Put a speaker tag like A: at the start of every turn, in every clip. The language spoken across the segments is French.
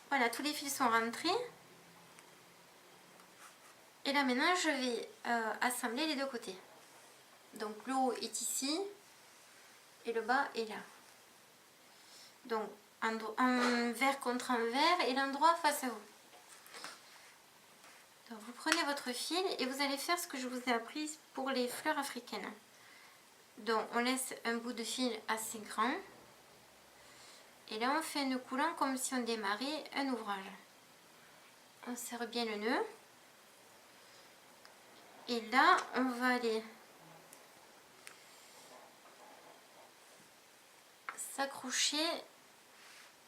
A: Voilà, tous les fils sont rentrés. Et là maintenant je vais assembler les deux côtés. Donc le haut est ici et le bas est là. Donc un vert contre un vert et l'endroit face à vous. Donc vous prenez votre fil et vous allez faire ce que je vous ai appris pour les fleurs africaines. Donc on laisse un bout de fil assez grand. Et là on fait un nœud coulant comme si on démarrait un ouvrage. On serre bien le nœud. Et là on va aller s'accrocher,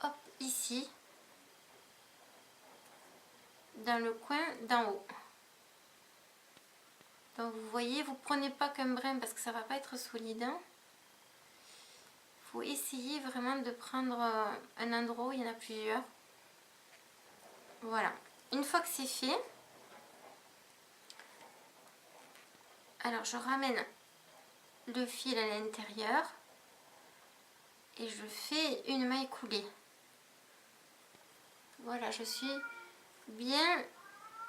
A: hop, ici, dans le coin d'en haut. Donc vous voyez, vous prenez pas qu'un brin parce que ça va pas être solide. Faut essayer vraiment de prendre un endroit où il y en a plusieurs. Voilà. Une fois que c'est fait, alors je ramène le fil à l'intérieur et je fais une maille coulée. Voilà, je suis bien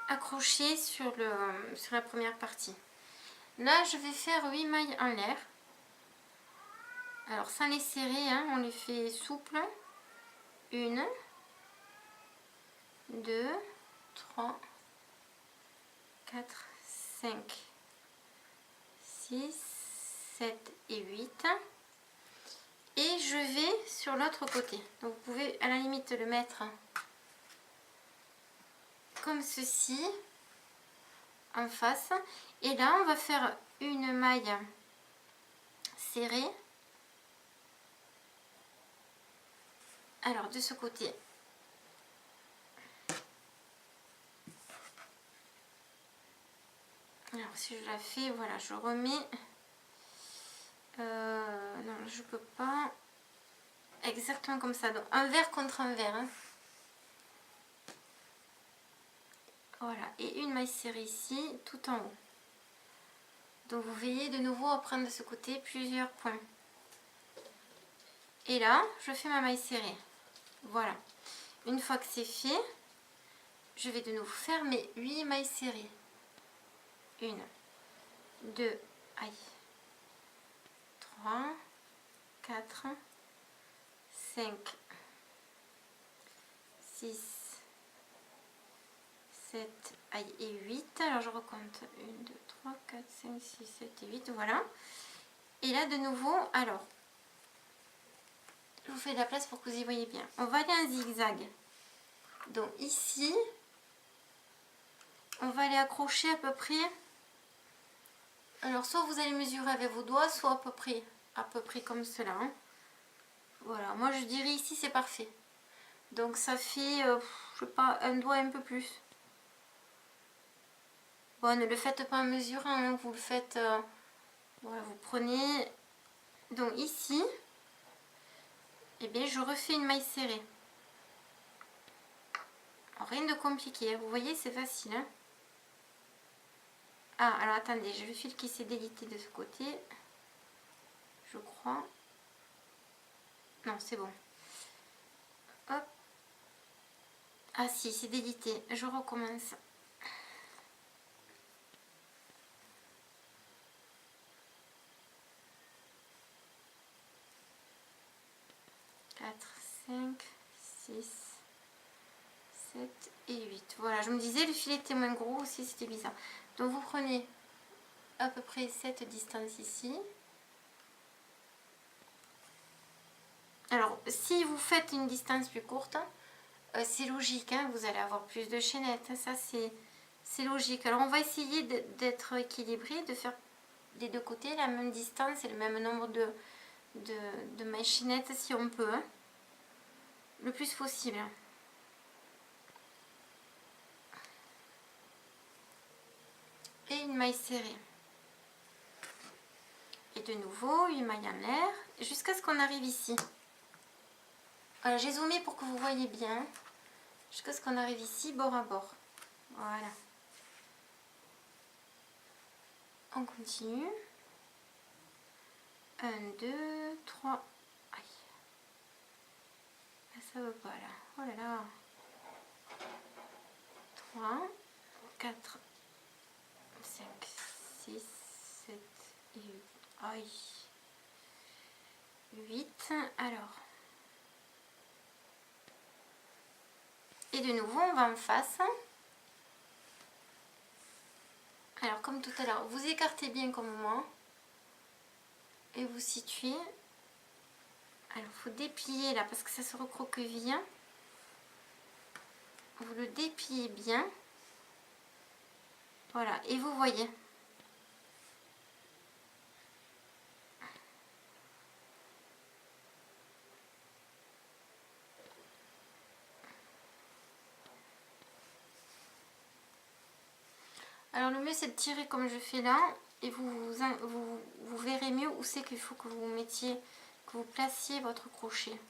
A: accrochée sur la première partie. Là, je vais faire 8 mailles en l'air. Alors, sans les serrer, hein, on les fait souples. 1, 2, 3, 4, 5, 6, 7 et 8. Et je vais sur l'autre côté. Donc, vous pouvez à la limite le mettre comme ceci, en face. Et là, on va faire une maille serrée. Alors, de ce côté, alors si je la fais, voilà, je remets, non, je peux pas, exactement comme ça, donc un vert contre un vert, hein. Voilà, et une maille serrée ici, tout en haut. Donc vous veillez de nouveau à prendre de ce côté plusieurs points. Et là, je fais ma maille serrée. Voilà. Une fois que c'est fait, je vais de nouveau faire mes 8 mailles serrées. 1, 2, aïe, 3, 4, 5, 6, 7, aïe, et 8. Alors je recompte 1, 2, 3, 4, 5, 6, 7 et 8. Voilà. Et là de nouveau, alors, je vous fais de la place pour que vous y voyez bien. On va aller en zigzag. Donc ici, on va aller accrocher à peu près. Alors soit vous allez mesurer avec vos doigts, soit à peu près comme cela. Hein. Voilà, moi je dirais ici c'est parfait. Donc ça fait, je sais pas, un doigt un peu plus. Bon, ne le faites pas en mesurant, hein, vous le faites, voilà, vous prenez, donc ici, et bien je refais une maille serrée. Alors, rien de compliqué, hein, vous voyez c'est facile. Hein. Ah, alors attendez, j'ai le fil qui s'est délité de ce côté, je crois. Non, c'est bon. Hop. Ah si, c'est délité, je recommence. 4, 5, 6, 7 et 8. Voilà, je me disais le filet était moins gros aussi, c'était bizarre. Donc vous prenez à peu près cette distance ici. Alors, si vous faites une distance plus courte, c'est logique, hein, vous allez avoir plus de chaînettes. Hein, ça, c'est logique. Alors, on va essayer d'être équilibré, de faire des deux côtés la même distance et le même nombre de machinettes si on peut. Hein, le plus possible. Et une maille serrée. Et de nouveau, une maille en l'air, jusqu'à ce qu'on arrive ici. Voilà, j'ai zoomé pour que vous voyez bien. Jusqu'à ce qu'on arrive ici, bord à bord. Voilà. On continue. 1, 2, 3. Aïe. Ça veut pas là. Oh là là. 3, 4, 5, 6, 7 et 8. Aïe. 8. Alors. Et de nouveau, on va en face. Alors, comme tout à l'heure, vous écartez bien comme moi. Et vous situez. Alors, il faut déplier là parce que ça se recroqueville. Vous le dépliez bien. Voilà, et vous voyez. Alors le mieux c'est de tirer comme je fais là et vous verrez mieux où c'est qu'il faut que vous mettiez, que vous placiez votre crochet.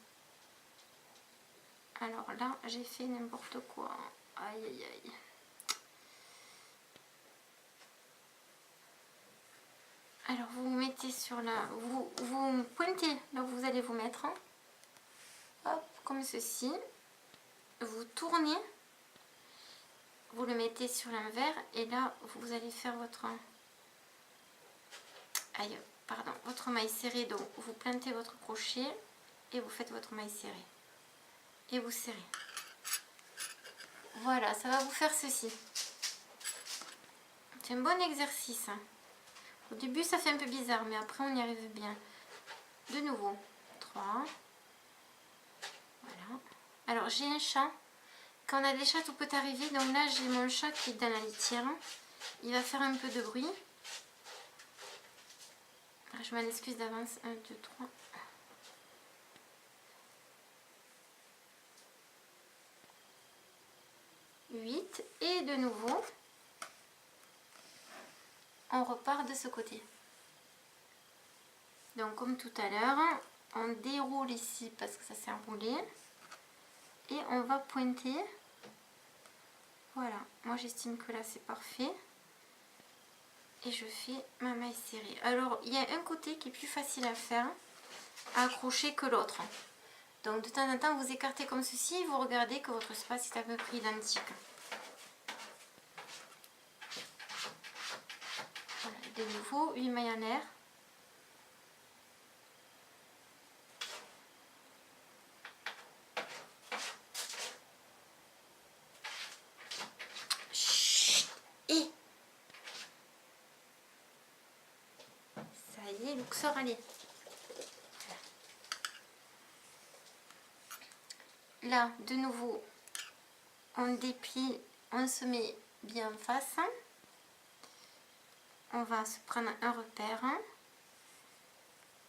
A: Alors là j'ai fait n'importe quoi. Aïe aïe aïe. Alors vous vous mettez sur la... Vous pointez là où vous allez vous mettre. Hop, comme ceci. Vous tournez. Vous le mettez sur l'envers et là vous allez faire votre... Aïe, pardon, votre maille serrée. Donc vous plantez votre crochet et vous faites votre maille serrée. Et vous serrez. Voilà, ça va vous faire ceci. C'est un bon exercice. Au début ça fait un peu bizarre mais après on y arrive bien. De nouveau. 3. Voilà. Alors j'ai un chat. Quand on a des chats tout peut arriver. Donc là j'ai mon chat qui est dans la litière. Il va faire un peu de bruit. Je m'en excuse d'avance. 1, 2, 3. Et de nouveau on repart de ce côté. Donc comme tout à l'heure on déroule ici parce que ça s'est enroulé et on va pointer. Voilà, moi j'estime que là c'est parfait et je fais ma maille serrée. Alors il y a un côté qui est plus facile à faire, à accrocher que l'autre. Donc de temps en temps vous écartez comme ceci et vous regardez que votre espace est à peu près identique. Voilà, de nouveau 8 mailles en l'air. Et ça y est, Luxor, allez. Là, de nouveau, on déplie, on se met bien en face. On va se prendre un repère.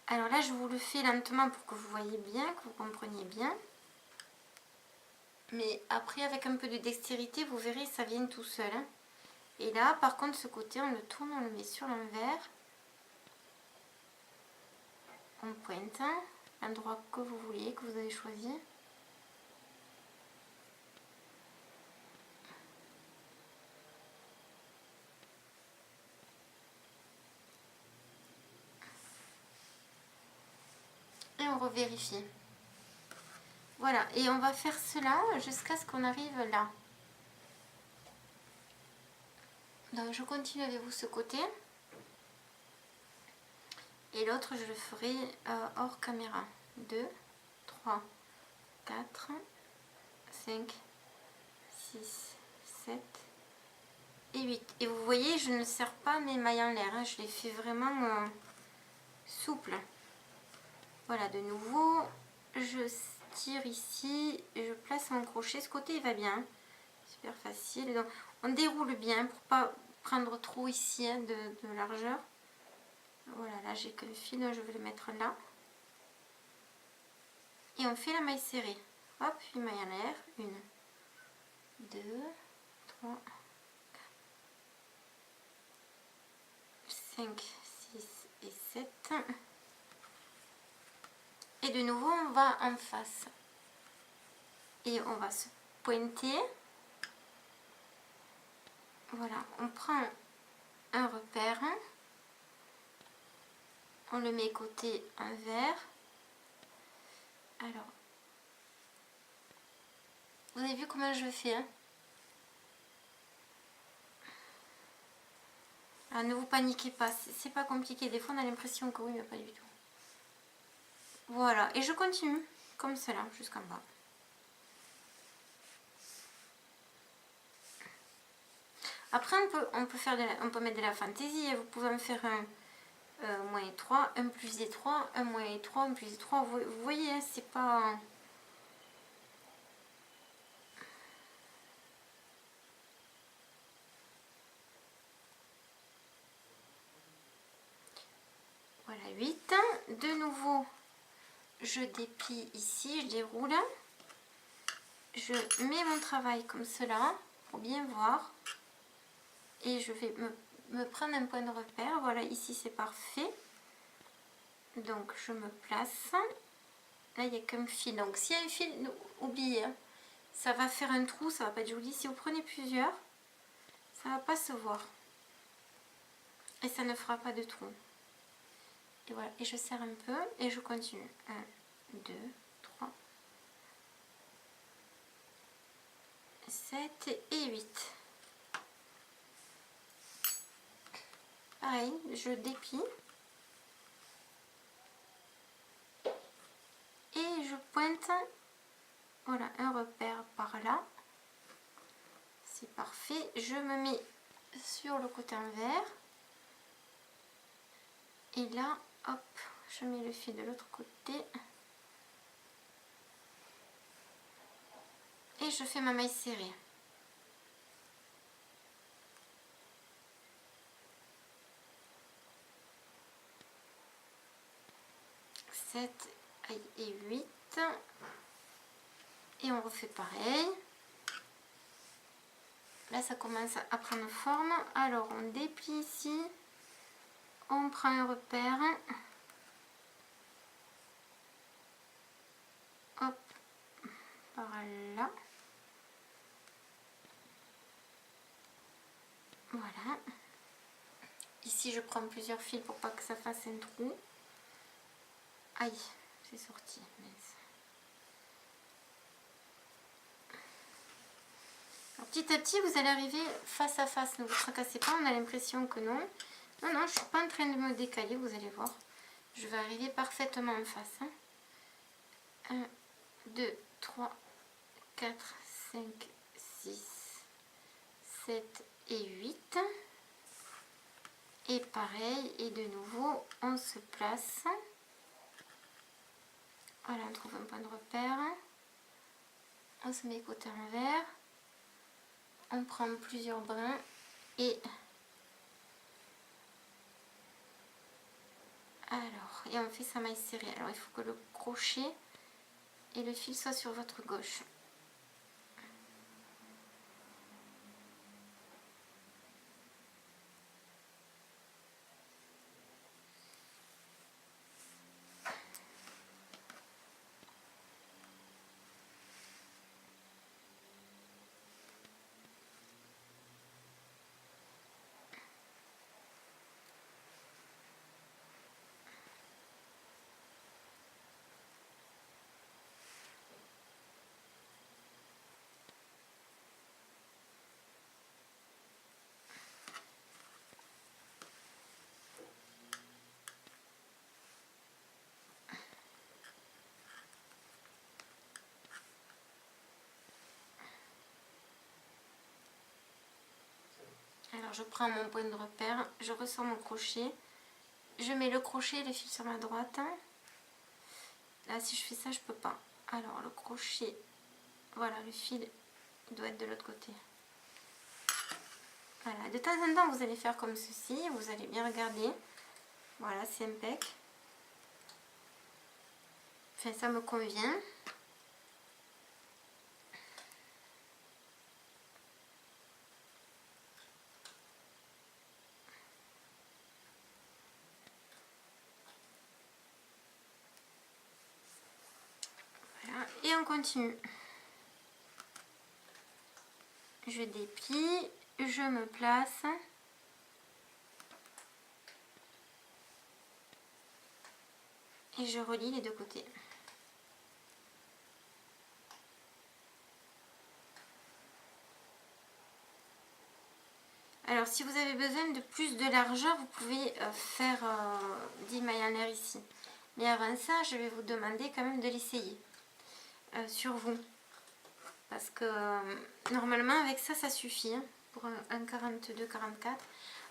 A: Alors là, je vous le fais lentement pour que vous voyez bien, que vous compreniez bien. Mais après, avec un peu de dextérité, vous verrez, ça vient tout seul. Et là, par contre, ce côté, on le tourne, on le met sur l'envers. On pointe l'endroit que vous voulez, que vous avez choisi. Et on revérifie. Voilà, et on va faire cela jusqu'à ce qu'on arrive là. Donc je continue avec vous ce côté. Et l'autre, je le ferai hors caméra. 2, 3, 4, 5, 6, 7 et 8. Et vous voyez, je ne serre pas mes mailles en l'air. Hein, je les fais vraiment souples. Voilà, de nouveau, je tire ici et je place mon crochet. Ce côté, il va bien. Super facile. Donc, on déroule bien pour pas prendre trop ici hein, de largeur. Voilà, là j'ai que le fil, je vais le mettre là. Et on fait la maille serrée. Hop, une maille en l'air. 1, 2, 3, 4, 5, 6 et 7. Et de nouveau, on va en face. Et on va se pointer. Voilà, on prend un repère. On le met côté envers. Alors, vous avez vu comment je fais hein? Alors, ne vous paniquez pas, c'est pas compliqué. Des fois on a l'impression que oui, mais pas du tout. Voilà, et je continue comme cela jusqu'en bas. Après on peut faire on peut mettre de la fantaisie. Vous pouvez me faire un moins 3, un plus des 3, un moins 3, un plus des 3. Vous voyez, hein, c'est pas... Voilà, 8. De nouveau, je déplie ici, je déroule. Je mets mon travail comme cela, pour bien voir. Et je vais me prendre un point de repère. Voilà, ici c'est parfait. Donc je me place. Là, il n'y a qu'un fil. Donc s'il y a un fil, oubliez, hein, ça va faire un trou, ça va pas être joli. Si vous prenez plusieurs, ça va pas se voir. Et ça ne fera pas de trou. Et voilà, et je serre un peu et je continue. 1, 2, 3, 7 et 8. Pareil, je déplie. Et je pointe, voilà, un repère par là. C'est parfait. Je me mets sur le côté envers. Et là, hop, je mets le fil de l'autre côté. Et je fais ma maille serrée. Sept et 8. Et on refait pareil. Là, ça commence à prendre forme. Alors, on déplie ici. On prend un repère. Hop, par là. Voilà. Ici, je prends plusieurs fils pour pas que ça fasse un trou. Aïe, c'est sorti. Alors, petit à petit, vous allez arriver face à face. Ne vous tracassez pas, on a l'impression que non. Non, non, je ne suis pas en train de me décaler, vous allez voir. Je vais arriver parfaitement en face. 1, 2, 3, 4, 5, 6, 7 et 8. Et pareil, et de nouveau, on se place. Voilà, on trouve un point de repère. On se met côté envers. On prend plusieurs brins et... Alors, et on fait sa maille serrée. Alors, il faut que le crochet et le fil soient sur votre gauche. Alors, je prends mon point de repère, je ressors mon crochet, je mets le crochet et le fil sur ma droite. Là, si je fais ça, je peux pas. Alors, le crochet, voilà, le fil il doit être de l'autre côté. Voilà, de temps en temps, vous allez faire comme ceci, vous allez bien regarder. Voilà, c'est impec. Enfin, ça me convient. Voilà, et on continue. Je déplie, je me place. Et je relie les deux côtés. Alors si vous avez besoin de plus de largeur, vous pouvez faire 10 mailles en l'air ici. Mais avant ça, je vais vous demander quand même de l'essayer sur vous. Parce que normalement avec ça, ça suffit hein, pour un 42-44.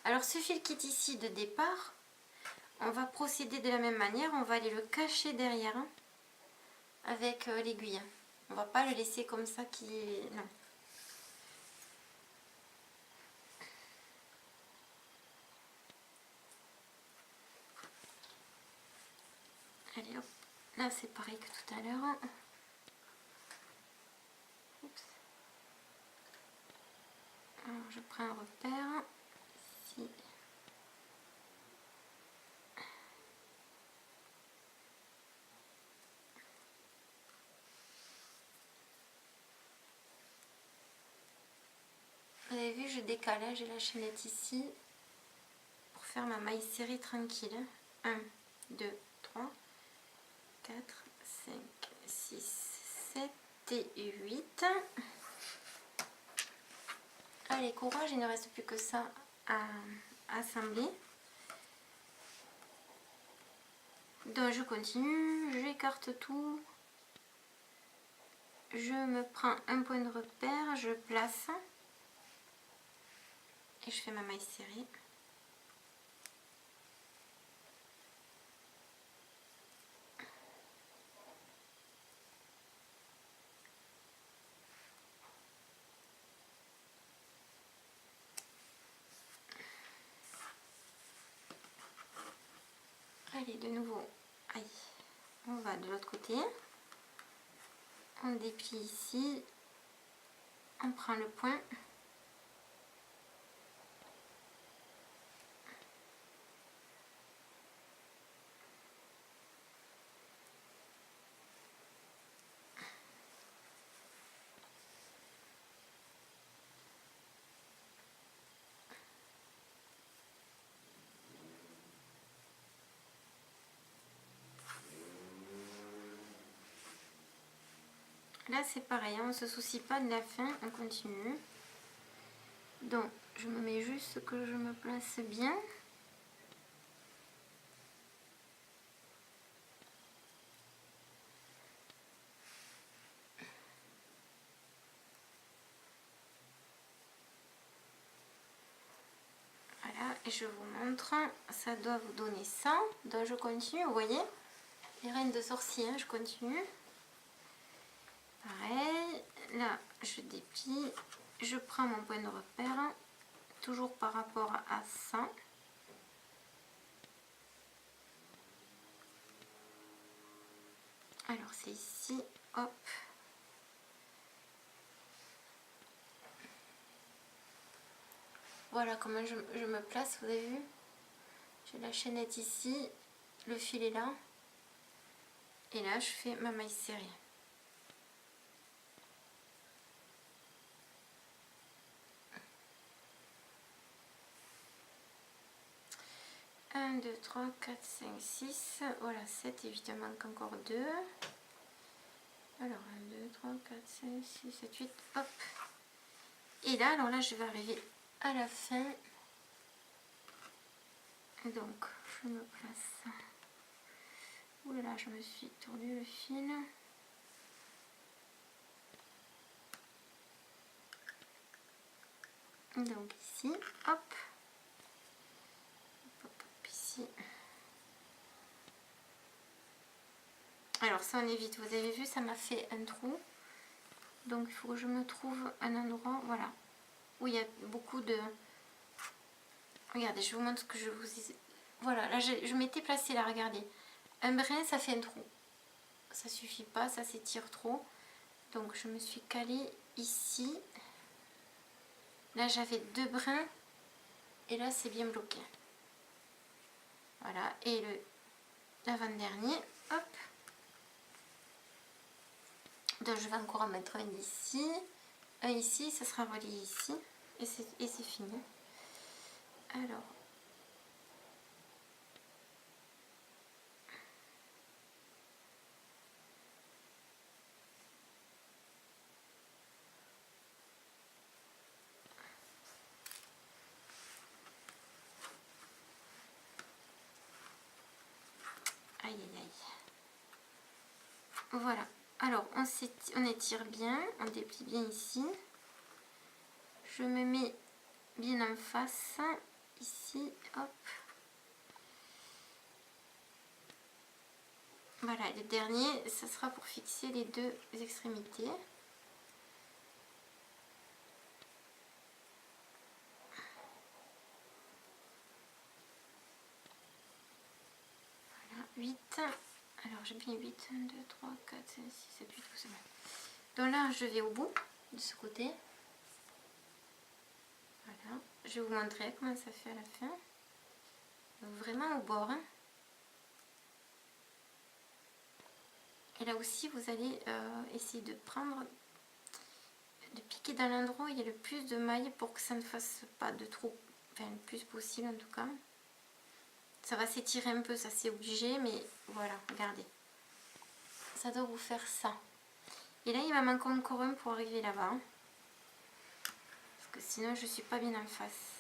A: Alors ce fil qui est ici de départ, on va procéder de la même manière. On va aller le cacher derrière hein, avec l'aiguille. On va pas le laisser comme ça qui est... Non. Allez hop, là c'est pareil que tout à l'heure. Alors je prends un repère ici. Vous avez vu, je décale, j'ai la chaînette ici pour faire ma maille serrée tranquille. 1, 2, 3, 4, 5, 6, 7 et 8. Allez, courage, il ne reste plus que ça à assembler. Donc je continue, j'écarte tout. Je me prends un point de repère, je place et je fais ma maille serrée. Allez, de nouveau, aïe, on va de l'autre côté. On déplie ici, on prend le point. Là c'est pareil, hein, on ne se soucie pas de la fin, on continue. Donc je me mets juste que je me place bien. Voilà, et je vous montre, ça doit vous donner ça. Donc je continue, vous voyez, les reines de sorcier, hein, je continue. Pareil, là je déplie, je prends mon point de repère, toujours par rapport à ça. Alors c'est ici, hop. Voilà comment je me place, vous avez vu. J'ai la chaînette ici, le fil est là. Et là je fais ma maille serrée. 1, 2, 3, 4, 5, 6, voilà 7, évidemment qu'encore 2. Alors 1, 2, 3, 4, 5, 6, 7, 8, hop. Et là, alors là je vais arriver à la fin. Donc je me place. Ouh là là, je me suis tordu le fil. Donc ici, hop. Ici. Alors ça on évite, vous avez vu, ça m'a fait un trou. Donc il faut que je me trouve un endroit, voilà, où il y a beaucoup de... Regardez, je vous montre ce que je vous... Voilà, là je m'étais placée là, regardez. Un brin, ça fait un trou. Ça suffit pas, ça s'étire trop. Donc je me suis calée ici. Là j'avais 2 brins. Et là c'est bien bloqué. Voilà, et l'avant-dernier, hop. Donc je vais encore en mettre un ici. Un ici, ça sera relié ici. Et c'est fini. Alors... Voilà. Alors on étire bien, on déplie bien ici. Je me mets bien en face, ici, hop. Voilà, le dernier, ça sera pour fixer les deux extrémités. Voilà, 8. Alors j'ai bien 8, 1, 2, 3, 4, 5, 6, 7, 8, 12. Donc là, je vais au bout de ce côté. Voilà, je vais vous montrer comment ça fait à la fin. Donc vraiment au bord. Hein. Et là aussi, vous allez essayer de prendre, de piquer dans l'endroit où il y a le plus de mailles pour que ça ne fasse pas de trou. Enfin, le plus possible en tout cas. Ça va s'étirer un peu, ça c'est obligé, mais voilà, regardez. Ça doit vous faire ça. Et là, il m'en manque encore un pour arriver là-bas. Parce que sinon, je suis pas bien en face.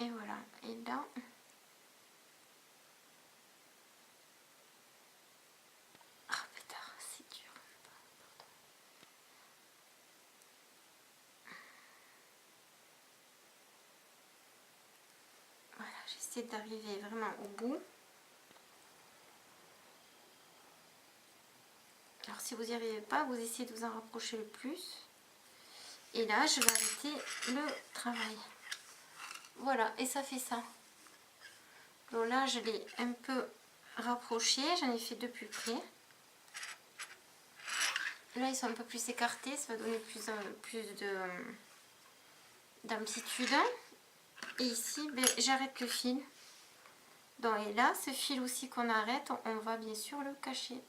A: Et voilà. Et là... Ah, pétard, c'est dur. Voilà, j'essaie d'arriver vraiment au bout. Alors, si vous n'y arrivez pas, vous essayez de vous en rapprocher le plus. Et là, je vais arrêter le travail. Voilà, et ça fait ça. Donc là, je l'ai un peu rapproché. J'en ai fait deux plus près. Là, ils sont un peu plus écartés. Ça va donner plus d'amplitude. Et ici, ben, j'arrête le fil. Donc, et là, ce fil aussi qu'on arrête, on va bien sûr le cacher.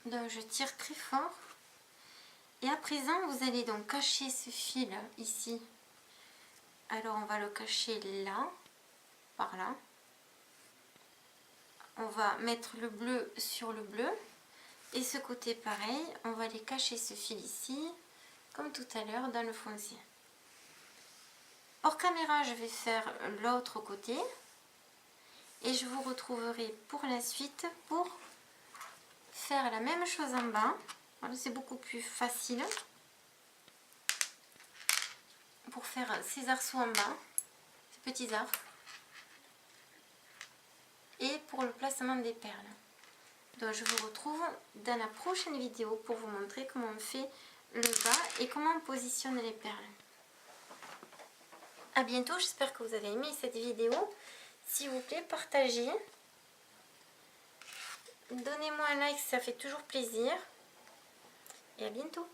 A: Donc, je tire très fort. Et à présent, vous allez donc cacher ce fil ici. Alors, on va le cacher là, par là. On va mettre le bleu sur le bleu. Et ce côté pareil, on va aller cacher ce fil ici, comme tout à l'heure dans le foncé. Hors caméra, je vais faire l'autre côté. Et je vous retrouverai pour la suite pour faire la même chose en bas. Voilà, c'est beaucoup plus facile. Pour faire ces arceaux en bas, ces petits arcs. Et pour le placement des perles. Donc je vous retrouve dans la prochaine vidéo pour vous montrer comment on fait le bas et comment on positionne les perles. A bientôt, j'espère que vous avez aimé cette vidéo. S'il vous plaît, partagez. Donnez-moi un like, ça fait toujours plaisir. Et à bientôt.